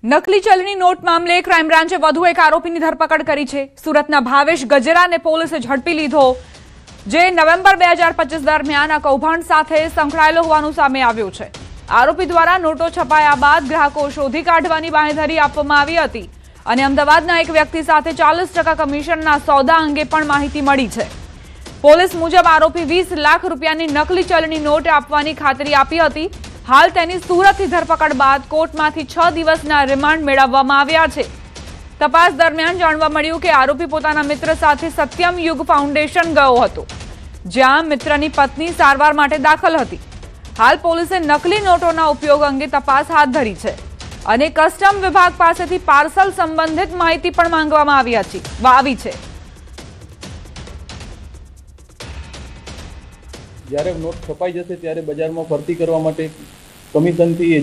નકલી ચલણી નોટ મામલે ક્રાઇમ બ્રાન્ચે વધુ એક આરોપીની ધરપકડ કરી છે। સુરતના ભાવેશ ગજેરાને પોલીસે ઝડપી લીધો, જે નવેમ્બર 2025 દરમિયાન આ કૌભાંડ સાથે સંકળાયેલો હોવાનું સામે આવ્યું છે। આરોપી દ્વારા નોટો છપાયા બાદ ગ્રાહકો શોધી કાઢવાની બાંહેધરી આપવામાં આવી હતી અને અમદાવાદના એક વ્યક્તિ સાથે 40% કમિશનના સોદા અંગે પણ માહિતી મળી છે। પોલીસ મુજબ આરોપી 20 લાખ રૂપિયાની નકલી ચલણી નોટ આપવાની ખાતરી આપી હતી। हाल तेनी सूरतथी धरपकड़ बाद कोर्टमांथी 6 दिवसना रिमांड मेळववामां आव्या छे। तपास दरमियान जाणवा मळ्युं के आरोपी पोताना मित्र साथे सत्यम युग फाउंडेशन गयो हतो, ज्यां मित्रनी पत्नी सारवार माटे दाखल हती। हाल पोलीसे नकली नोटोना उपयोग अंगे तपास हाथ धरी छे अने कस्टम विभाग पासेथी पार्सल संबंधित माहिती पण मांगवामां આવી છે। જ્યારે નોટ છપાઈ જશે ત્યારે બજારમાં ફરતી કરવા માટે કમિશનથી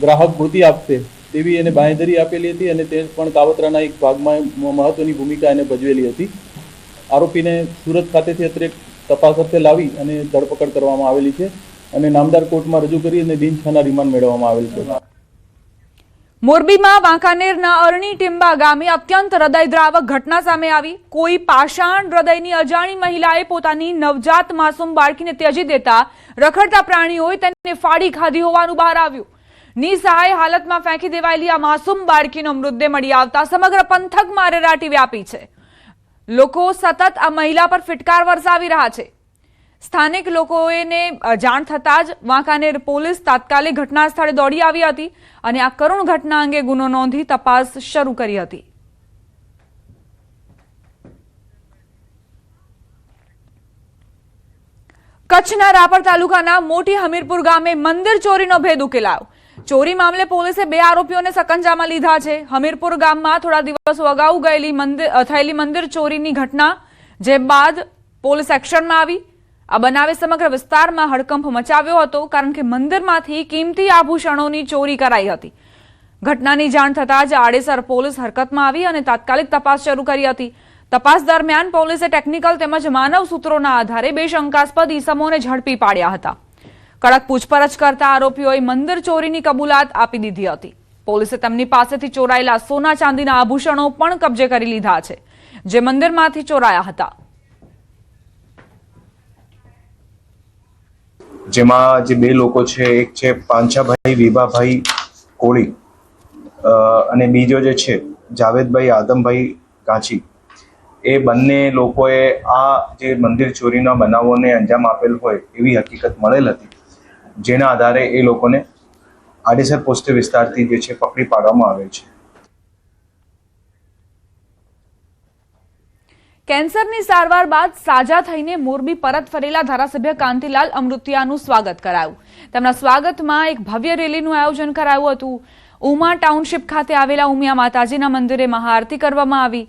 ગ્રાહક પૂર્તિ આપશે તેવી એને બાંહેધરી આપેલી હતી અને તે પણ કાવતરાના એક ભાગમાં મહત્વની ભૂમિકા એને ભજવેલી હતી। આરોપીને સુરત ખાતેથી અત્રે તપાસ અર્થે લાવી અને ધરપકડ કરવામાં આવેલી છે અને નામદાર કોર્ટમાં રજૂ કરી અને દિન 6ના રિમાન્ડ મેળવવામાં આવેલ છે। मोरबीमां वांकानेरना अरणी टींबा गामे अत्यंत हृदयद्रावक घटना सामे आवी। कोई पाषाण हृदयनी अजाणी महिलाए पोतानी नवजात मासूम बाळकीने त्यजी देता रखडता प्राणीओए तेने फाड़ी खाधी होवानुं बहार आव्युं। निसहाय हालतमां फेंकी देवायेली आ मासूम बाळकीनो मृतदेह मळी आवता समग्र पंथकमां अरेराटी व्यापी छे। लोको सतत आ महिला पर फिटकार वरसावी रह्या छे। स्थानिक लोकोने जाण थता ज वांकानेर पोलीस तात्कालिक घटना स्थळे दौड़ी आवी हती અને આ કરુણ ઘટના અંગે ગુનો નોંધી તપાસ શરૂ કરી હતી। કચ્છના રાપર તાલુકાના મોટી હમીરપુર ગામે મંદિર ચોરીનો ભેદ ઉકેલાયો। ચોરી મામલે પોલીસે 2 આરોપીઓને સકંજામાં લીધા છે। હમીરપુર ગામમાં થોડા દિવસો અગાઉ થયેલી મંદિર ચોરીની ઘટના જે બાદ પોલીસ એક્શનમાં આવી। आ बनावे समग्र विस्तार में हड़कंप मचाव्यो हतो, कारण के मंदिरमांथी कीमती आभूषणोनी चोरी कराई हती। घटनानी जाण थता ज आडेसर पोलीस हरकतमां आवी अने तात्कालिक तपास शरू करी हती। तपास दरमियान पोलीसे टेक्निकल तेमज मानव सूत्रोना आधारे 2 शंकास्पद ईसमोने झड़पी पाड्या हता। कड़क पूछपरछ करता आरोपीओए मंदिर चोरीनी कबूलात आपी दीधी हती। पोलीसे तेमनी पासेथी चोरायेला सोना चांदीना आभूषणो पण कब्जे करी लीधा छे, जे मंदिरमांथी चोराया हता। જેમાં જે 2 લોકો છે, એક છે પાંચાભાઈ વિભાભાઈ કોળી અને બીજો જે છે જાવેદભાઈ આદમભાઈ કાંચી। એ બંને લોકોએ આ જે મંદિર ચોરીના બનાવોને અંજામ આપેલ હોય એવી હકીકત મળેલ હતી, જેના આધારે એ લોકોને આડેસર પોસ્ટ વિસ્તારથી જે છે પકડી પાડવામાં આવેલ છે। કેન્સરની સારવાર બાદ સાજા થઈને મોરબી પરત ફરેલા ધારાસભ્ય કાંતિલાલ અમૃતિયાનું સ્વાગત કરાયું। તેમના સ્વાગતમાં એક ભવ્ય રેલીનું આયોજન કરાયું હતું। ઉમા ટાઉનશીપ ખાતે આવેલા ઉમિયા માતાજીના મંદિરે મહાઆરતી કરવામાં આવી।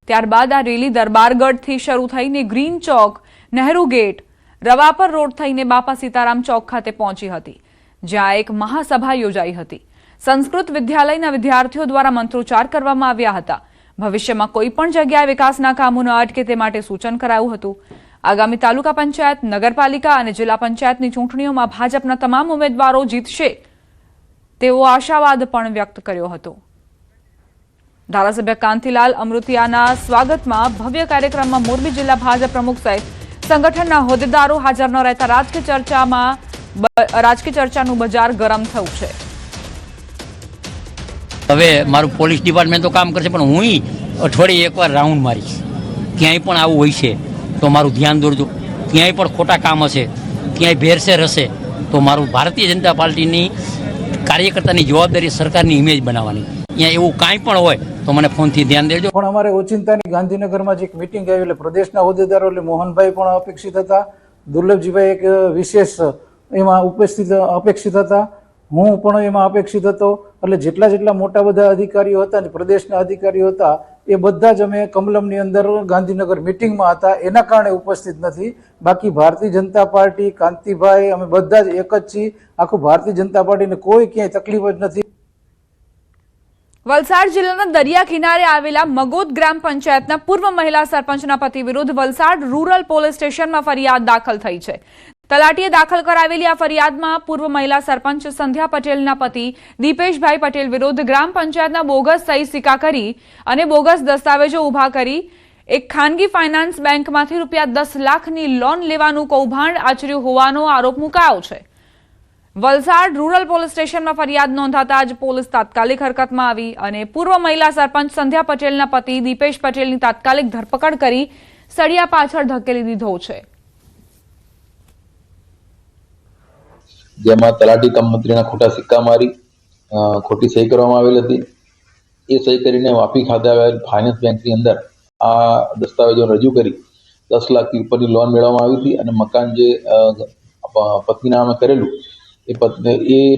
ત્યારબાદ આ રેલી દરબારગઢથી શરૂ થઈને ગ્રીન ચોક, નહેરુ ગેટ, રવાપર રોડ થઈને બાપા સીતારામ ચોક ખાતે પહોંચી હતી, જ્યાં એક મહાસભા યોજાઈ હતી। સંસ્કૃત વિદ્યાલયના વિદ્યાર્થીઓ દ્વારા મંત્રોચ્ચાર કરવામાં આવ્યા હતા। ભવિષ્યમાં કોઈ પણ જગ્યાએ વિકાસના કામો ન અટકે તે માટે સૂચન કરાયું હતું। આગામી તાલુકા પંચાયત, નગરપાલિકા અને જિલ્લા પંચાયતની ચૂંટણીઓમાં ભાજપના તમામ ઉમેદવારો જીતશે તેવો આશાવાદ પણ વ્યક્ત કર્યો હતો। ધારાસભ્ય કાંતિલાલ અમૃતિયાના સ્વાગતમાં ભવ્ય કાર્યક્રમમાં મોરબી જિલ્લા ભાજપ પ્રમુખ સહિત સંગઠનના હોદ્દેદારો હાજર ન રહેતા રાજકીય ચર્ચાનું બજાર ગરમ થયું છે। હવે મારું પોલીસ ડિપાર્ટમેન્ટ તો કામ કરશે, પણ હું અઠવાડિયે એકવાર રાઉન્ડ મારીશ। ક્યાંય પણ આવું હોય છે તો મારું ધ્યાન દોરજો। ક્યાંય પણ ખોટા કામ હશે, ક્યાંય ભેરસેર હશે તો મારું ભારતીય જનતા પાર્ટીની કાર્યકર્તાની જવાબદારી સરકારની ઇમેજ બનાવવાની। ત્યાં એવું કાંઈ પણ હોય તો મને ફોનથી ધ્યાન દેજો। પણ અમારે ઓચિંતાની ગાંધીનગરમાં જે એક મીટિંગ આવી એટલે પ્રદેશના હોદ્દેદારો એટલે મોહનભાઈ પણ અપેક્ષિત હતા, દુર્લભજીભાઈ એક વિશેષ એમાં અપેક્ષિત હતા, હું પણ એમાં અપેક્ષિત હતો। એટલે જેટલા મોટા બધા અધિકારીઓ હતા, પ્રદેશના અધિકારીઓ હતા, એ બધા જ અમે કમલમની અંદર ગાંધીનગર મીટિંગમાં હતા, એના કારણે ઉપસ્થિત નથી। બાકી ભારતીય જનતા પાર્ટી, કાંતિભાઈ, અમે બધા જ એક જ છીએ। આખું ભારતીય જનતા પાર્ટીને કોઈ ક્યાંય તકલીફ જ નથી। વલસાડ જિલ્લાના દરિયા કિનારે આવેલા મગોદ ગ્રામ પંચાયતના પૂર્વ મહિલા સરપંચના પતિ વિરુદ્ધ વલસાડ રૂરલ પોલીસ સ્ટેશનમાં ફરિયાદ દાખલ થઈ છે। તલાટીએ દાખલ કરાવેલી આ ફરિયાદમાં પૂર્વ મહિલા સરપંચ સંધ્યા પટેલના પતિ દીપેશભાઈ પટેલ વિરુદ્ધ ગ્રામ પંચાયતના બોગસ સહી સિક્કા કરી અને બોગસ દસ્તાવેજો ઉભા કરી એક ખાનગી ફાઇનાન્સ બેંકમાંથી ₹10 લાખની લોન લેવાનું કૌભાંડ આચર્યું હોવાનો આરોપ મુકાયો છે. વલસાડ રૂરલ પોલીસ સ્ટેશનમાં ફરિયાદ નોંધાતા જ પોલીસ તાત્કાલિક હરકતમાં આવી અને પૂર્વ મહિલા સરપંચ સંધ્યા પટેલના પતિ દીપેશ પટેલની તાત્કાલિક ધરપકડ કરી સળિયા પાછળ ધકેલી દીધો છે. જેમાં તલાટી કમ મંત્રીના ખોટા સિક્કા મારી ખોટી સહી કરવામાં આવેલી હતી. એ સહી કરીને વાપી ખાતે આવેલ ફાઇનાન્સ બેંકની અંદર આ દસ્તાવેજો રજૂ કરી 10 લાખથી ઉપરની લોન મેળવવામાં આવી હતી અને મકાન જે પત્નીના નામે કરેલું એ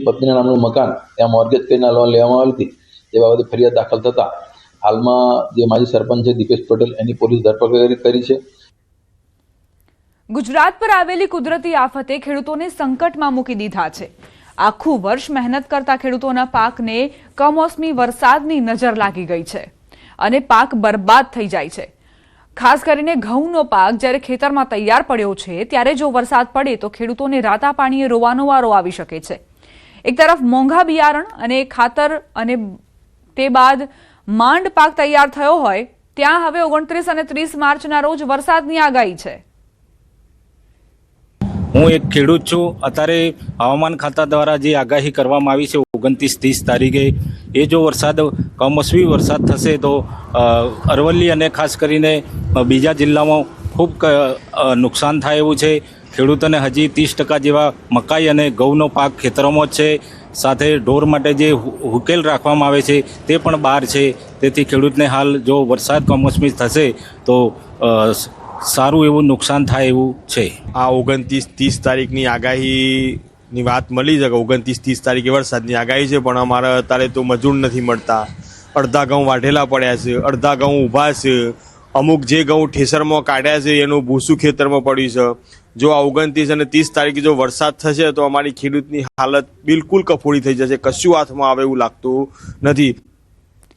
પત્નીના નામનું મકાન ત્યાં મોર્ગેજ કરીને લોન લેવામાં આવી હતી. એ બાબતે ફરિયાદ દાખલ થતા હાલમાં જે માજી સરપંચ છે દીપેશ પટેલ એની પોલીસ ધરપકડ કરી છે. ગુજરાત પર આવેલી કુદરતી આફતે ખેડૂતોને સંકટમાં મૂકી દીધા છે. આખું વર્ષ મહેનત કરતા ખેડૂતોના પાકને કમોસમી વરસાદની નજર લાગી ગઈ છે અને પાક બરબાદ થઈ જાય છે. ખાસ કરીને ઘઉંનો પાક જ્યારે ખેતરમાં તૈયાર પડ્યો છે ત્યારે જો વરસાદ પડે તો ખેડૂતોને રાતા પાણીએ રોવાનો વારો આવી શકે છે. એક તરફ મોંઘા બિયારણ અને ખાતર અને તે બાદ માંડ પાક તૈયાર થયો હોય ત્યાં હવે 29 અને 30 માર્ચના રોજ વરસાદની આગાહી છે. હું એક ખેડૂત છું. અત્યારે હવામાન ખાતા દ્વારા જે આગાહી કરવામાં આવી છે 29-30 તારીખે, એ જો વરસાદ કમોસમી વરસાદ થશે તો અરવલ્લી અને ખાસ કરીને બીજા જિલ્લામાં ખૂબ નુકસાન થાય એવું છે. ખેડૂતોને હજી 30% જેવા મકાઈ અને ઘઉંનો પાક ખેતરોમાં જ છે. સાથે ઢોર માટે જે ઉકેલ રાખવામાં આવે છે તે પણ બહાર છે. તેથી ખેડૂતને હાલ જો વરસાદ કમોસમી થશે તો સારું એવું નુકસાન થાય એવું છે. આ 29-30 તારીખની આગાહીની વાત મળી છે કે 29-30 તારીખે વરસાદની આગાહી છે, પણ અમારે અત્યારે તો મજૂર નથી મળતા. અડધા ઘઉં વાઢેલા પડ્યા છે, અડધા ઘઉં ઊભા છે, અમુક જે ઘઉં ઠેસરમાં કાઢ્યા છે એનું ભૂસું ખેતરમાં પડ્યું છે. જો આ 29 અને 30 તારીખે જો વરસાદ થશે તો અમારી ખેડૂતની હાલત બિલકુલ કફોડી થઈ જશે. કશું હાથમાં આવે એવું લાગતું નથી.